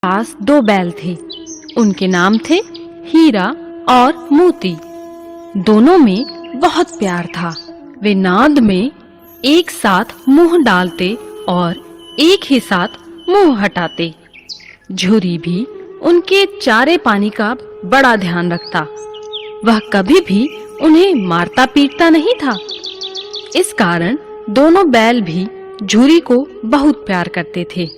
पास 2 बैल थे। उनके नाम थे हीरा और मोती। दोनों में बहुत प्यार था। वे नाद में एक साथ मुंह डालते और एक ही साथ मुंह हटाते। झुरी भी उनके चारे पानी का बड़ा ध्यान रखता। वह कभी भी उन्हें मारता पीटता नहीं था। इस कारण दोनों बैल भी झुरी को बहुत प्यार करते थे।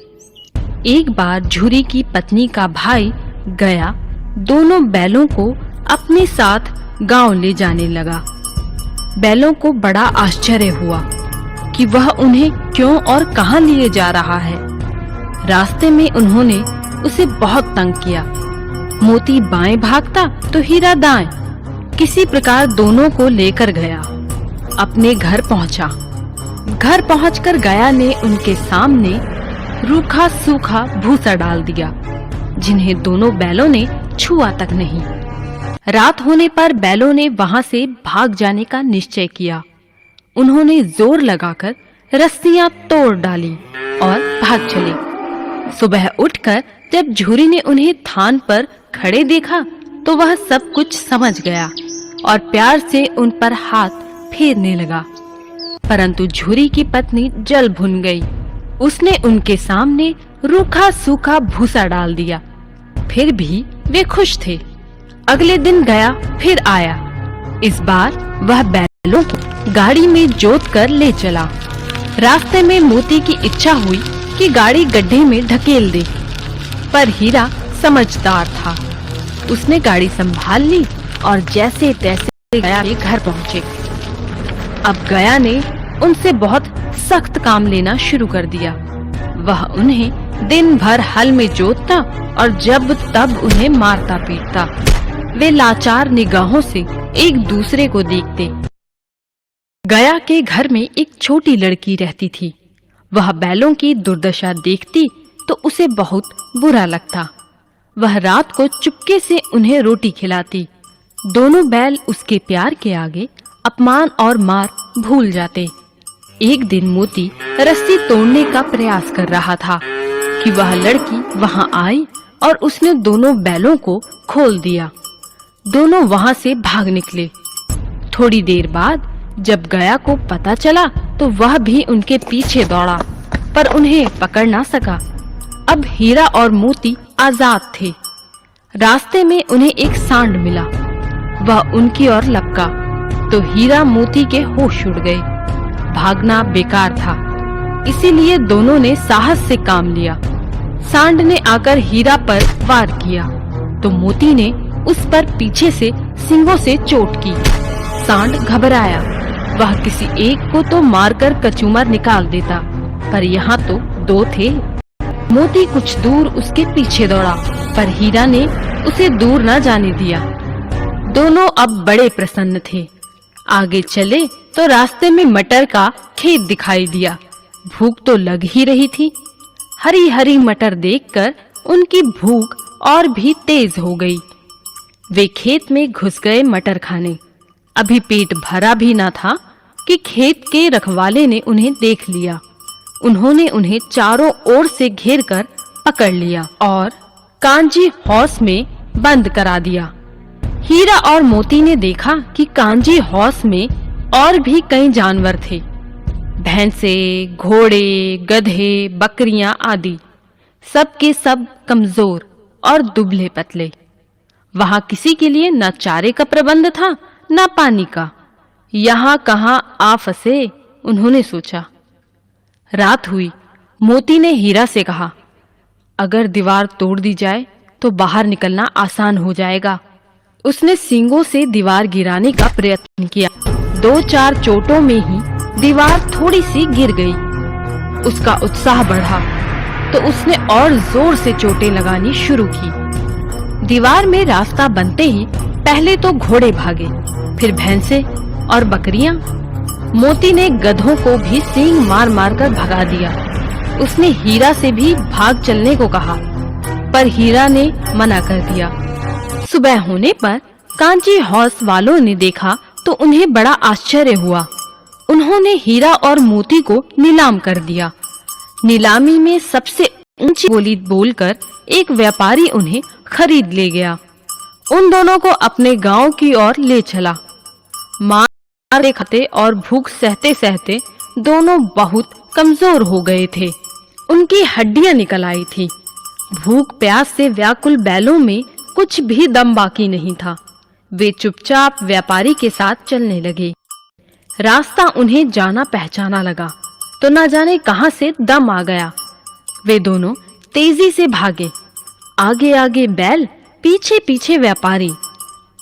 एक बार झुरी की पत्नी का भाई गया दोनों बैलों को अपने साथ गांव ले जाने लगा। बैलों को बड़ा आश्चर्य हुआ कि वह उन्हें क्यों और कहां लिए जा रहा है। रास्ते में उन्होंने उसे बहुत तंग किया। मोती बाएं भागता तो हीरा दाएं। किसी प्रकार दोनों को लेकर गया। अपने घर पहुंचा। घर पहुंचकर गया ने उनके सामने रूखा सूखा भूसा डाल दिया, जिन्हें दोनों बैलों ने छुआ तक नहीं। रात होने पर बैलों ने वहां से भाग जाने का निश्चय किया। उन्होंने जोर लगाकर रस्सियां तोड़ डाली और भाग चले। सुबह उठकर जब झुरी ने उन्हें थान पर खड़े देखा तो वह सब कुछ समझ गया और प्यार से उन पर हाथ फेरने लगा। परंतु झुरी की पत्नी जल भुन गई। उसने उनके सामने रूखा सूखा भूसा डाल दिया। फिर भी वे खुश थे। अगले दिन गया फिर आया। इस बार वह बैलों को गाड़ी में जोत कर ले चला। रास्ते में मोती की इच्छा हुई कि गाड़ी गड्ढे में ढकेल दे, पर हीरा समझदार था। उसने गाड़ी संभाल ली और जैसे तैसे गया के घर पहुँचे। अब गया ने उनसे बहुत सख्त काम लेना शुरू कर दिया। वह उन्हें दिन भर हल में जोतता और जब तब उन्हें मारता पीटता। वे लाचार निगाहों से एक दूसरे को देखते। गया के घर में एक छोटी लड़की रहती थी। वह बैलों की दुर्दशा देखती तो उसे बहुत बुरा लगता। वह रात को चुपके से उन्हें रोटी खिलाती। दोनों बैल उसके प्यार के आगे अपमान और मार भूल जाते। एक दिन मोती रस्सी तोड़ने का प्रयास कर रहा था कि वह लड़की वहां आई और उसने दोनों बैलों को खोल दिया। दोनों वहां से भाग निकले। थोड़ी देर बाद जब गया को पता चला तो वह भी उनके पीछे दौड़ा, पर उन्हें पकड़ ना सका। अब हीरा और मोती आजाद थे। रास्ते में उन्हें एक सांड मिला। वह उनकी ओर लपका तो हीरा मोती के होश उड़ गए। भागना बेकार था, इसीलिए दोनों ने साहस से काम लिया। सांड ने आकर हीरा पर वार किया तो मोती ने उस पर पीछे से सींगों से चोट की। सांड घबराया। वह किसी एक को तो मारकर कचूमर निकाल देता, पर यहाँ तो 2 थे। मोती कुछ दूर उसके पीछे दौड़ा, पर हीरा ने उसे दूर न जाने दिया। दोनों अब बड़े प्रसन्न थे। आगे चले तो रास्ते में मटर का खेत दिखाई दिया। भूख तो लग ही रही थी। हरी हरी मटर देखकर उनकी भूख और भी तेज हो गई। वे खेत में घुस गए मटर खाने। अभी पेट भरा भी न था कि खेत के रखवाले ने उन्हें देख लिया। उन्होंने उन्हें चारों ओर से घेरकर पकड़ लिया और कांजी हौस में बंद करा दिया। हीरा और मोती ने देखा कि कांजी हौस में और भी कई जानवर थे। भैंसे, घोड़े, गधे, बकरियां आदि, सब के सब कमजोर और दुबले पतले। वहां किसी के लिए न चारे का प्रबंध था न पानी का। यहाँ कहाँ आ फंसे, उन्होंने सोचा। रात हुई। मोती ने हीरा से कहा, अगर दीवार तोड़ दी जाए तो बाहर निकलना आसान हो जाएगा। उसने सींगों से दीवार गिराने का प्रयत्न किया। 2-4 चोटों में ही दीवार थोड़ी सी गिर गई। उसका उत्साह बढ़ा तो उसने और जोर से चोटें लगानी शुरू की। दीवार में रास्ता बनते ही पहले तो घोड़े भागे, फिर भैंसे और बकरियां। मोती ने गधों को भी सींग मार मार कर भगा दिया। उसने हीरा से भी भाग चलने को कहा, पर हीरा ने मना कर दिया। सुबह होने पर कांची हौस वालों ने देखा तो उन्हें बड़ा आश्चर्य हुआ। उन्होंने हीरा और मोती को नीलाम कर दिया। नीलामी में सबसे ऊंचा ऊंची बोली बोलकर एक व्यापारी उन्हें खरीद ले गया। उन दोनों को अपने गांव की ओर ले चला। मार खाते और भूख सहते सहते दोनों बहुत कमजोर हो गए थे। उनकी हड्डियां निकल आई थी। भूख प्यास से व्याकुल बैलों में कुछ भी दम बाकी नहीं था। वे चुपचाप व्यापारी के साथ चलने लगे। रास्ता उन्हें जाना पहचाना लगा तो न जाने कहां से दम आ गया। वे दोनों तेजी से भागे, आगे आगे बैल, पीछे पीछे व्यापारी।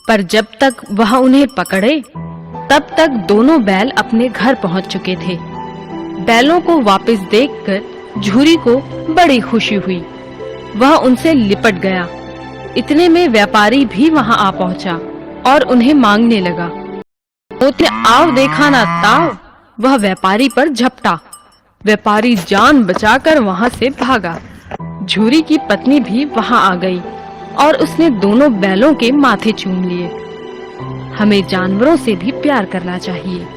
पर जब तक वह उन्हें पकड़े तब तक दोनों बैल अपने घर पहुंच चुके थे। बैलों को वापस देखकर झूरी को बड़ी खुशी हुई। वह उनसे लिपट गया। इतने में व्यापारी भी वहां आ पहुंचा और उन्हें मांगने लगा। मोती आओ देखा ना ताओ, वह व्यापारी पर झपटा। व्यापारी जान बचाकर वहां से भागा। झूरी की पत्नी भी वहां आ गई और उसने दोनों बैलों के माथे चूम लिए। हमें जानवरों से भी प्यार करना चाहिए।